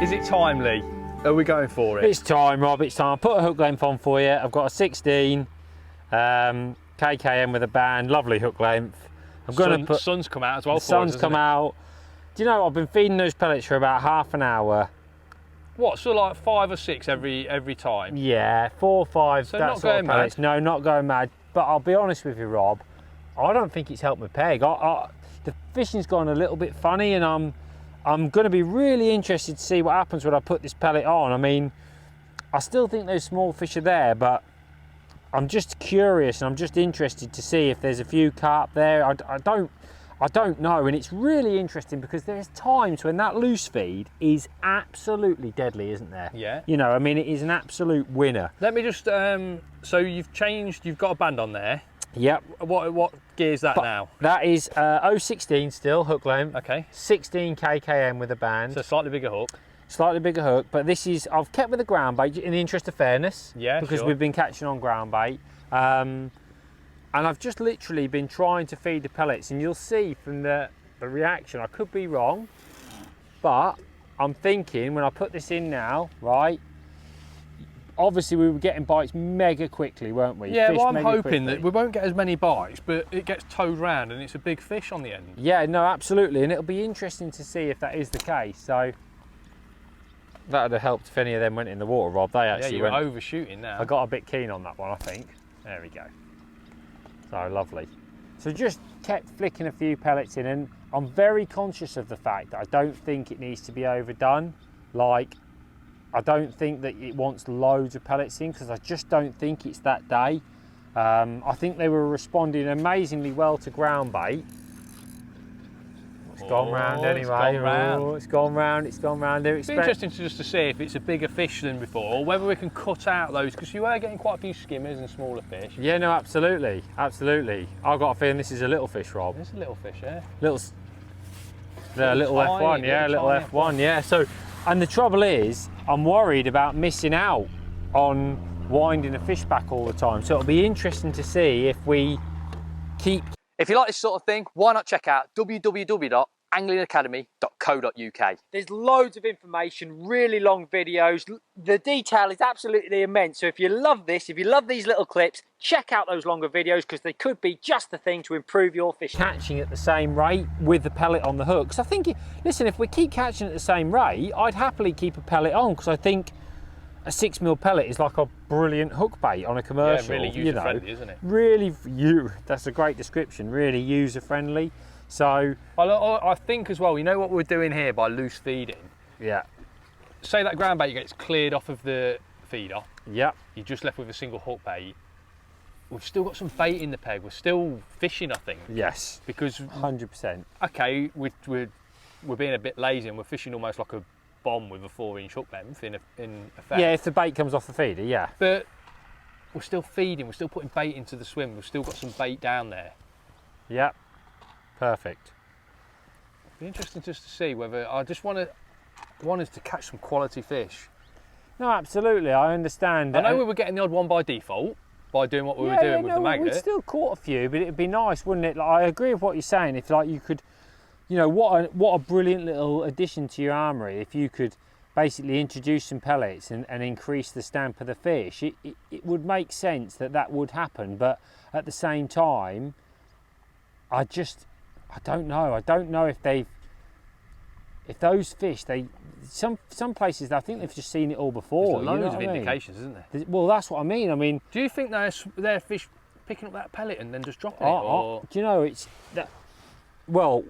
Is it timely? Are we going for it? It's time, Rob, it's time. I put a hook length on for you. I've got a 16 KKM with a band, lovely hook length. I'm going to put... Sun's come out as well. The sun's come out. Do you know, I've been feeding those pellets for about half an hour. What, so like 5 or 6 every time? Yeah, 4 or 5. So not going mad? No, not going mad. But I'll be honest with you, Rob, I don't think it's helped my peg. The fishing's gone a little bit funny, and I'm going to be really interested to see what happens when I put this pellet on. I mean, I still think those small fish are there, but I'm just curious and I'm just interested to see if there's a few carp there. I don't know, and it's really interesting because there's times when that loose feed is absolutely deadly, isn't there? Yeah. You know, I mean, it is an absolute winner. Let me just, so you've got a band on there. Yep. What gear is that now? That is 016 still, hook length. Okay. 16 KKM with a band. So slightly bigger hook. Slightly bigger hook, but this is, I've kept with the ground bait in the interest of fairness. Yeah, because sure. we've been catching on ground bait. And I've just literally been trying to feed the pellets, and you'll see from the reaction, I could be wrong, but I'm thinking when I put this in now, right, obviously we were getting bites mega quickly, weren't we? Yeah, Fish well, I'm mega hoping quickly. that we won't get as many bites, but it gets towed round and it's a big fish on the end. Yeah, no, absolutely, and it'll be interesting to see if that is the case. So that would have helped if any of them went in the water, Rob. They actually went overshooting now. I got a bit keen on that one, I think. There we go. So lovely. So just kept flicking a few pellets in, and I'm very conscious of the fact that I don't think it needs to be overdone. Like, I don't think that it wants loads of pellets in, because I just don't think it's that day. I think they were responding amazingly well to ground bait. It's gone round anyway. It's gone round. Oh, it's gone round, it's gone round. It's interesting to see if it's a bigger fish than before, or whether we can cut out those, because you are getting quite a few skimmers and smaller fish. Yeah, no, absolutely, absolutely. I've got a feeling this is a little fish, Rob. It's a little fish, yeah. Little F1, yeah, little F1, yeah. So, and the trouble is, I'm worried about missing out on winding a fish back all the time. So it'll be interesting to see if we keep... If you like this sort of thing, why not check out www.anglingacademy.co.uk. There's loads of information, really long videos. The detail is absolutely immense. So if you love this, if you love these little clips, check out those longer videos, because they could be just the thing to improve your fishing. Catching at the same rate with the pellet on the hook. Because I think, listen, if we keep catching at the same rate, I'd happily keep a pellet on, because I think a 6mm pellet is like a brilliant hook bait on a commercial. Yeah, really user-friendly, isn't it? Really, that's a great description, really user-friendly. So... I think as well, you know what we're doing here by loose feeding? Yeah. Say that ground bait gets cleared off of the feeder. Yeah. You're just left with a single hook bait. We've still got some bait in the peg. We're still fishing, I think. Yes. Because 100%. Okay, we're being a bit lazy and we're fishing almost like a bomb with a 4-inch hook length in effect. Yeah, if the bait comes off the feeder, yeah. But we're still feeding. We're still putting bait into the swim. We've still got some bait down there. Yeah. Perfect. It'd be interesting just to see whether I just want us to catch some quality fish. No, absolutely. I understand. I know we were getting the odd one by default by doing what we were doing with the magnet. We'd still caught a few, but it'd be nice, wouldn't it? Like, I agree with what you're saying. If like you could, you know, what a brilliant little addition to your armoury if you could basically introduce some pellets and increase the stamp of the fish. It would make sense that would happen, but at the same time, I don't know. I don't know if those fish, some places, I think they've just seen it all before. There's loads of indications, isn't there? Well, that's what I mean. I mean, do you think they're fish picking up that pellet and then just dropping it? Or? Do you know, it's that? Well,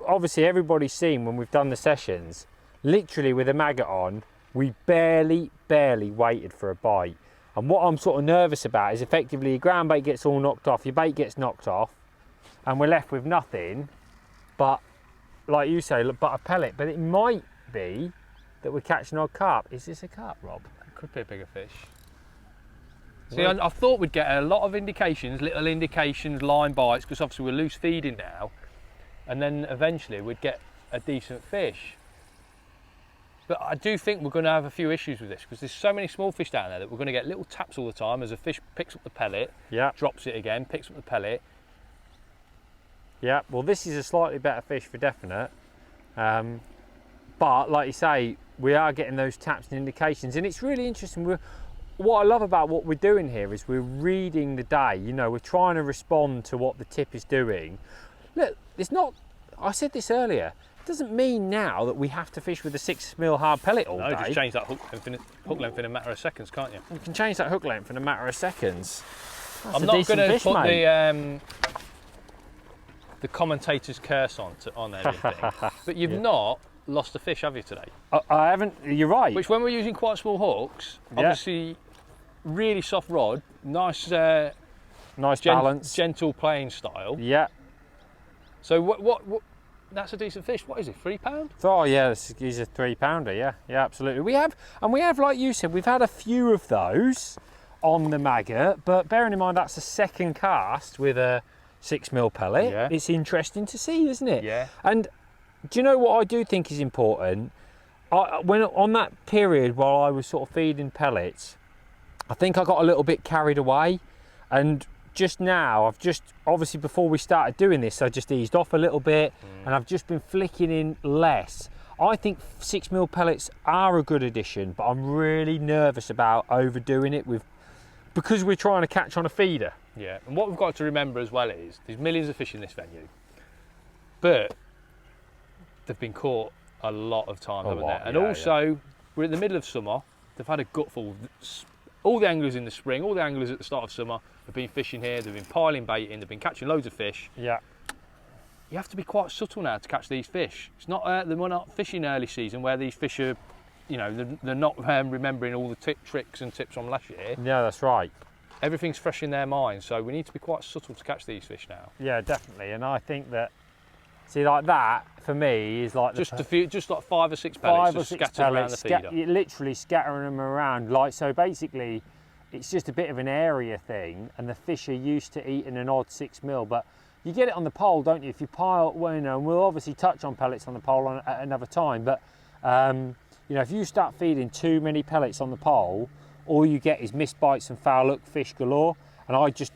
obviously everybody's seen when we've done the sessions. Literally with a maggot on, we barely waited for a bite. And what I'm sort of nervous about is effectively your ground bait gets all knocked off, your bait gets knocked off, and we're left with nothing but, like you say, but a pellet. But it might be that we're catching our carp. Is this a carp, Rob? It could be a bigger fish. See, I thought we'd get a lot of indications, little indications, line bites, because obviously we're loose feeding now, and then eventually we'd get a decent fish. But I do think we're going to have a few issues with this, because there's so many small fish down there that we're going to get little taps all the time as a fish picks up the pellet, drops it again, picks up the pellet. Yeah, well, this is a slightly better fish for definite. But like you say, we are getting those taps and indications, and it's really interesting. What I love about what we're doing here is we're reading the day. You know, we're trying to respond to what the tip is doing. Look, it's not, I said this earlier, it doesn't mean now that we have to fish with a 6mm hard pellet all day. No, just change that hook length in a matter of seconds, can't you? You can change that hook length in a matter of seconds. That's I'm not going to put the commentator's curse on everything, but you've not lost a fish, have you, today? I haven't, you're right. Which, when we're using quite small hooks, obviously really soft rod, nice nice balance, gentle playing style. Yeah. So what that's a decent fish. What is it, £3? Oh yeah, he's a 3-pounder. Yeah, absolutely. We have, like you said, we've had a few of those on the maggot, but bearing in mind that's a second cast with a 6mm pellet. Yeah. It's interesting to see, isn't it? Yeah. And do you know what I do think is important? When on that period while I was sort of feeding pellets, I think I got a little bit carried away, and just now I've just, obviously before we started doing this, I just eased off a little bit, and I've just been flicking in less. I think 6mm pellets are a good addition, but I'm really nervous about overdoing it because we're trying to catch on a feeder. Yeah, and what we've got to remember as well is there's millions of fish in this venue, but they've been caught a lot of times, haven't they? And also, we're in the middle of summer. They've had a gutful. All the anglers in the spring, all the anglers at the start of summer have been fishing here. They've been piling bait in. They've been catching loads of fish. Yeah. You have to be quite subtle now to catch these fish. It's not we're not fishing early season where these fish are, you know, they're not remembering all the tricks and tips from last year. Yeah, that's right. Everything's fresh in their minds, so we need to be quite subtle to catch these fish now. Yeah, definitely. And I think that, see, like that for me is like just like 5 or 6 pellets, just scattered around the feeder. Literally scattering them around. Like, so basically, it's just a bit of an area thing, and the fish are used to eating an odd 6mm. But you get it on the pole, don't you? If you pile, well, you know, and we'll obviously touch on pellets on the pole at another time. But you know, if you start feeding too many pellets on the pole, all you get is missed bites and foul hook fish galore. And I just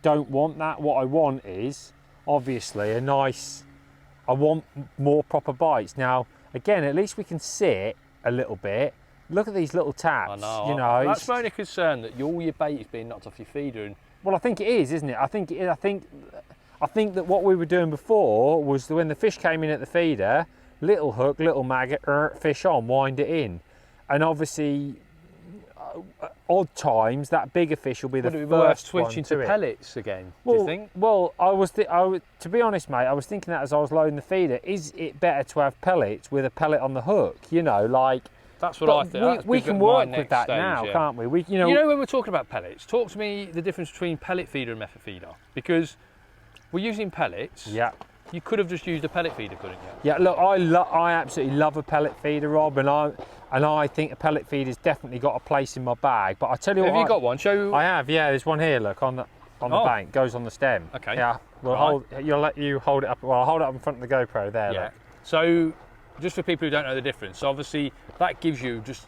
don't want that. What I want is obviously a nice. I want more proper bites. Now, again, at least we can sit a little bit. Look at these little taps. I know. You know, that's my only concern, that all your bait is being knocked off your feeder. And well, I think it is, isn't it? I think that what we were doing before was when the fish came in at the feeder, little hook, little maggot, fish on, wind it in, and obviously, odd times that bigger fish will be the first worth one switching to pellets again. Well, do you think? Well, to be honest, mate, I was thinking that as I was loading the feeder. Is it better to have pellets with a pellet on the hook? You know, like. That's what I think. We can work with that now, can't we? You know, when we're talking about pellets, talk to me the difference between pellet feeder and method feeder, because we're using pellets. Yeah. You could have just used a pellet feeder, couldn't you? Yeah. Look, I absolutely love a pellet feeder, Rob, and I think a pellet feeder's definitely got a place in my bag. But I tell you what, have you got one? Show. I have. Yeah, there's one here. Look on the bank, goes on the stem. Okay. Yeah. We'll let you hold it up. Well, I'll hold it up in front of the GoPro there. Yeah. Look. So, just for people who don't know the difference, so obviously that gives you just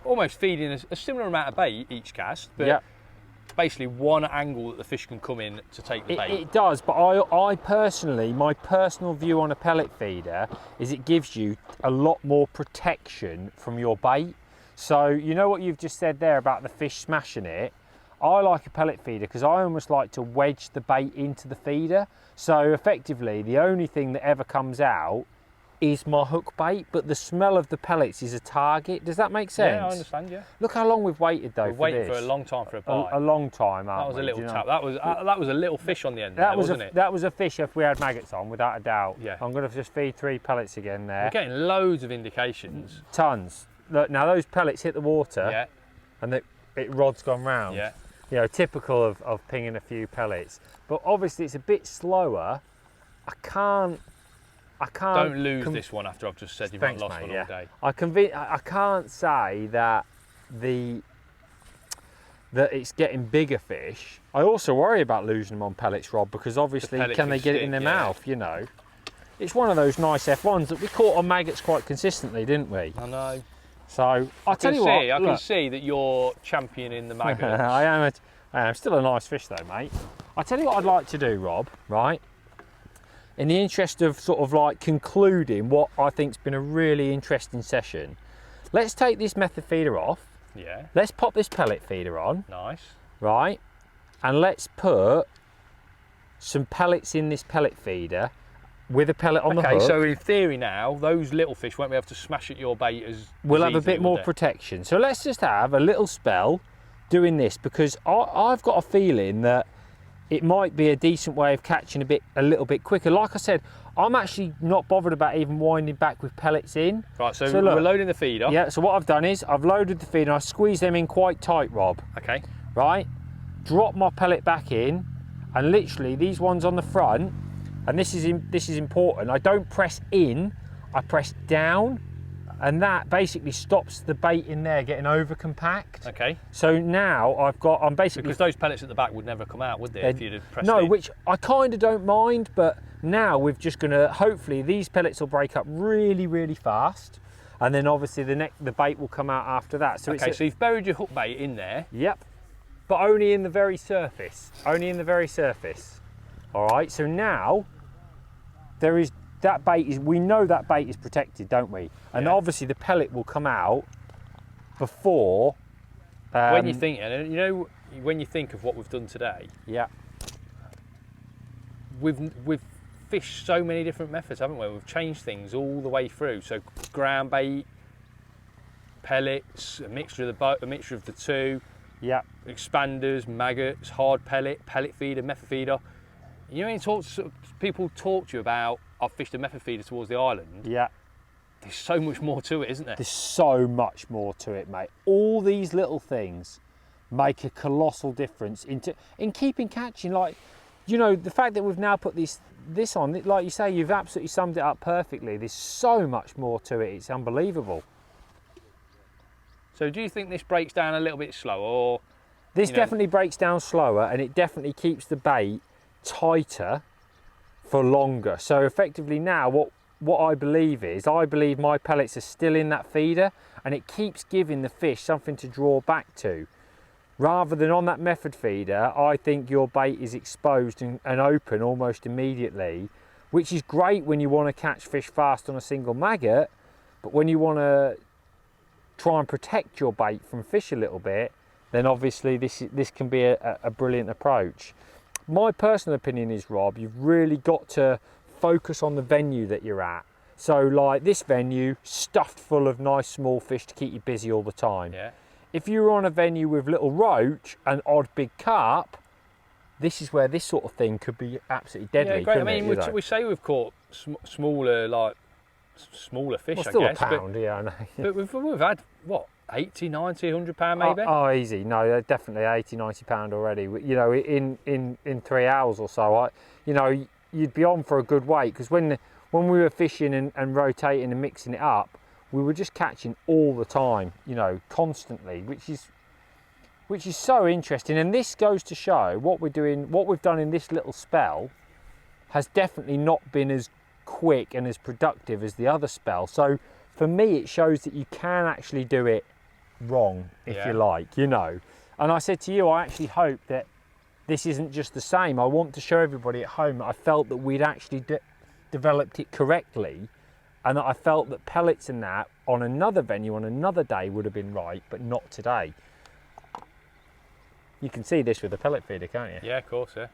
almost feeding a similar amount of bait each cast, but basically one angle that the fish can come in to take the bait. It does, but I personally, my personal view on a pellet feeder is it gives you a lot more protection from your bait. So you know what you've just said there about the fish smashing it? I like a pellet feeder because I almost like to wedge the bait into the feeder. So effectively, the only thing that ever comes out is my hook bait, but the smell of the pellets is a target. Does that make sense? Yeah, I understand, yeah. Look how long we've waited though. We've waited for a long time for a bite. A long time, that was a little tap. That was a little fish on the end there, wasn't it? That was a fish if we had maggots on, without a doubt. Yeah. I'm going to just feed 3 pellets again there. We're getting loads of indications. Tons. Look, now those pellets hit the water, Yeah. and rod's gone round. Yeah. You know, typical of pinging a few pellets. But obviously it's a bit slower. I can't. Don't lose this one after I've just said you've not lost one all day. I can't say that it's getting bigger fish. I also worry about losing them on pellets, Rob, because obviously can they get it in their mouth, you know? It's one of those nice F1s that we caught on maggots quite consistently, didn't we? I know. So I tell you what, I can see that you're championing the maggots. I am still a nice fish though, mate. I tell you what I'd like to do, Rob, right? In the interest of sort of like concluding what I think's been a really interesting session, let's take this method feeder off. Yeah. Let's pop this pellet feeder on. Nice. Right, and let's put some pellets in this pellet feeder with a pellet on the hook. Okay, so in theory now, those little fish won't be able to smash at your bait as we'll have a easily, bit more they? protection. So let's just have a little spell doing this, because I've got a feeling that it might be a decent way of catching a little bit quicker. Like I said, I'm actually not bothered about even winding back with pellets in. Right, so look, we're loading the feeder. Yeah, so what I've done is I've loaded the feeder and I squeeze them in quite tight, Rob. Okay. Right, drop my pellet back in, and literally these ones on the front, and this is important, I don't press in, I press down, and that basically stops the bait in there getting over compact. Okay. So now I'm basically... Because those pellets at the back would never come out, would they, if you'd have pressed No, in? which I kind of don't mind, but now we're just gonna, hopefully these pellets will break up really, really fast, and then obviously the bait will come out after that. So okay, so you've buried your hook bait in there. Yep, but only in the very surface, All right, so now there is that bait is, we know that bait is protected, don't we? And yeah. obviously the pellet will come out before. When you think, and you know, when you think of what we've done today, yeah, we've fished so many different methods, haven't we? We've changed things all the way through. So ground bait, pellets, a mixture of the two. Yeah. Expanders, maggots, hard pellet, pellet feeder, method feeder. You know, people talk to you about, I've fished a method feeder towards the island. Yeah. There's so much more to it, isn't there? There's so much more to it, mate. All these little things make a colossal difference in keeping catching. Like, you know, the fact that we've now put this on, like you say, you've absolutely summed it up perfectly. There's so much more to it. It's unbelievable. So do you think this breaks down a little bit slower, or? This definitely breaks down slower, and it definitely keeps the bait tighter for longer. So effectively now what I believe my pellets are still in that feeder, and it keeps giving the fish something to draw back to. Rather than on that method feeder, I think your bait is exposed and open almost immediately, which is great when you want to catch fish fast on a single maggot, but when you want to try and protect your bait from fish a little bit, then obviously this can be a brilliant approach. My personal opinion is, Rob, you've really got to focus on the venue that you're at. So like this venue, stuffed full of nice small fish to keep you busy all the time. Yeah. If you're on a venue with little roach and odd big carp, this is where this sort of thing could be absolutely deadly. Yeah, great. I mean, we say we've caught smaller fish, well, still I guess. a pound, yeah, I know. But we've had, what, 80, 90, 100 pound maybe? Oh, easy. No, they're definitely 80, 90 pound already. You know, in 3 hours or so, you know, you'd be on for a good weight, because when we were fishing and rotating and mixing it up, we were just catching all the time, you know, constantly, which is so interesting. And this goes to show what we've done in this little spell has definitely not been as quick and as productive as the other spell. So for me, it shows that you can actually do it wrong, if you like, you know. And I said to you, I actually hope that this isn't just the same. I want to show everybody at home that I felt that we'd actually developed it correctly, and that I felt that pellets and that on another venue on another day would have been right, but not today. You can see this with the pellet feeder, can't you? Yeah, of course, yeah.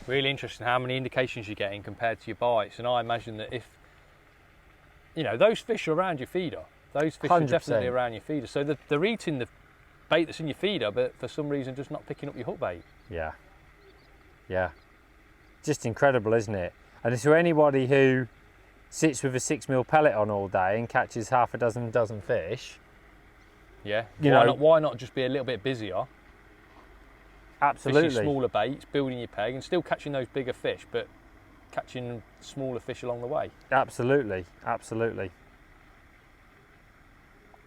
Really interesting how many indications you're getting compared to your bites. And I imagine that if, you know, those fish are around your feeder, those fish 100%. Are definitely around your feeder. So they're eating the bait that's in your feeder, but for some reason just not picking up your hook bait. Yeah. Yeah. Just incredible, isn't it? And is there anybody who sits with a 6mm pellet on all day and catches half a dozen fish? Yeah. You why not just be a little bit busier? Absolutely. Fishing smaller baits, building your peg, and still catching those bigger fish, but catching smaller fish along the way. Absolutely, absolutely.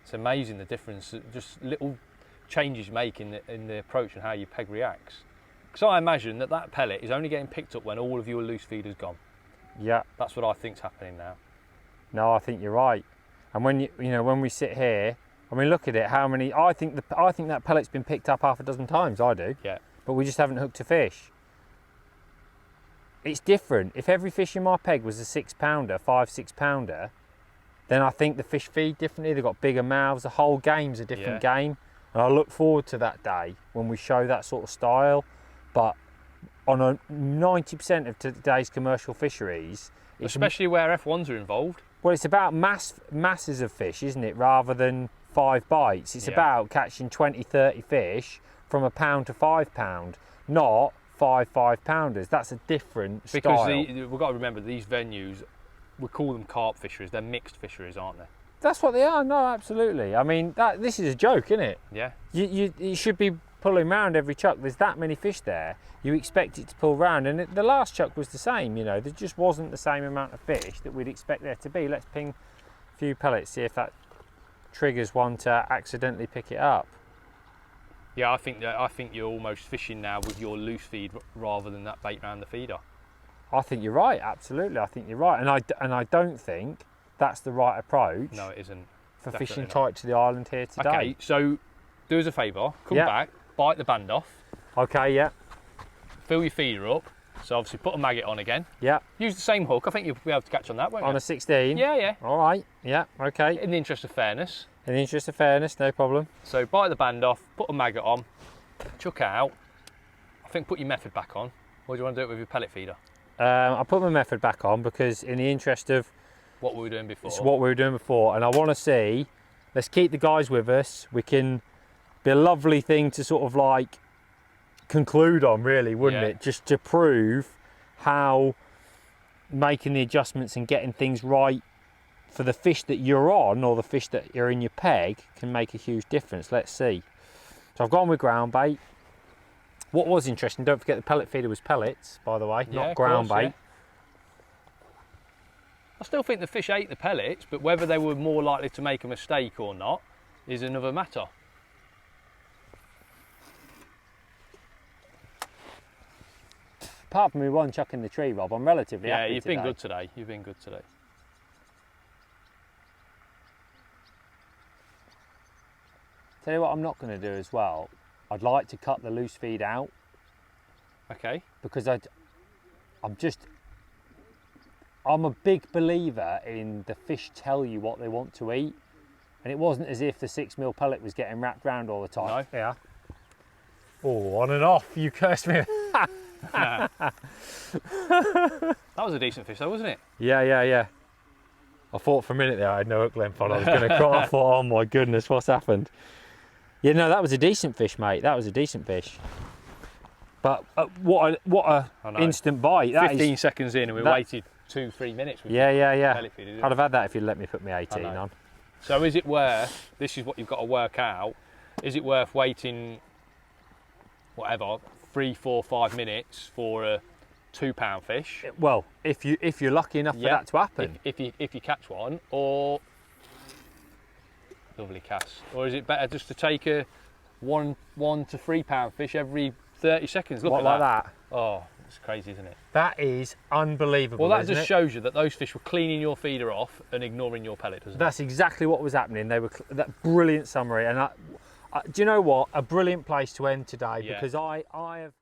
It's amazing the difference, just little changes you make in the approach and how your peg reacts. Because I imagine that pellet is only getting picked up when all of your loose feeder's gone. Yeah. That's what I think's happening now. No, I think you're right. And when when we sit here, I mean, look at it. How many? I think that pellet's been picked up half a dozen times. I do. Yeah. But we just haven't hooked a fish. It's different. If every fish in my peg was a 6 pounder, 5-6 pounder, then I think the fish feed differently. They've got bigger mouths. The whole game's a different game. And I look forward to that day when we show that sort of style. But on a 90% of today's commercial fisheries, especially where F1s are involved. Well, it's about masses of fish, isn't it? Rather than 5 bites. It's about catching 20, 30 fish from £1 to £5, not 5-pounders. That's a different style. Because we've got to remember, these venues, we call them carp fisheries. They're mixed fisheries, aren't they? That's what they are. No, absolutely. I mean, this is a joke, isn't it? Yeah. You should be pulling round every chuck. There's that many fish there. You expect it to pull round, and the last chuck was the same. You know, there just wasn't the same amount of fish that we'd expect there to be. Let's ping a few pellets, see if that triggers one to accidentally pick it up. Yeah, I think you're almost fishing now with your loose feed rather than that bait round the feeder. I think you're right. Absolutely, I think you're right, and I don't think that's the right approach. No, it isn't. For Definitely fishing not. tight to the island here today. Okay, so do us a favour. Come back, bite the band off. Okay, yeah. Fill your feeder up. So obviously put a maggot on again. Yeah. Use the same hook. I think you'll be able to catch on that, won't you? On a 16? Yeah, yeah. All right, yeah, okay. In the interest of fairness. In the interest of fairness, no problem. So bite the band off, put a maggot on, chuck out. I think put your method back on. Or do you want to do it with your pellet feeder? I put my method back on because in the interest of what we were doing before. It's what we were doing before, and I want to see, let's keep the guys with us. We can be a lovely thing to sort of like conclude on, really, wouldn't it? Just to prove how making the adjustments and getting things right for the fish that you're on or the fish that are in your peg can make a huge difference. Let's see. So I've gone with ground bait. What was interesting, don't forget the pellet feeder was pellets, by the way, not ground bait. Yeah. I still think the fish ate the pellets, but whether they were more likely to make a mistake or not is another matter. Apart from me one chuck in the tree, Rob, I'm relatively happy Yeah, you've today. been good today. You've been good today. Tell you what I'm not going to do as well. I'd like to cut the loose feed out. Okay. Because I'm a big believer in the fish tell you what they want to eat. And it wasn't as if the 6mm pellet was getting wrapped round all the time. No. Yeah. Oh, on and off, you cursed me. That was a decent fish though, wasn't it? Yeah. I thought for a minute there I had no hook length on. I was going to cut. I thought, oh my goodness, what's happened? Yeah, no, that was a decent fish, mate. That was a decent fish. But what a instant bite. 15 seconds in and we waited 2-3 minutes. With Yeah. pellet feeder, I'd have had that if you'd let me put my 18 on. So is it worth, this is what you've got to work out, is it worth waiting, whatever, 3, 4, 5 minutes for a £2 fish? Well, if you're lucky enough for that to happen. If you catch one, or lovely cast, or is it better just to take a £1 to £3 fish every 30 seconds? Look at that. Oh, it's crazy, isn't it? That is unbelievable. Well, that just shows you that those fish were cleaning your feeder off and ignoring your pellet, doesn't it? That's exactly what was happening. They were that brilliant summary, and do you know what? A brilliant place to end today, because I have.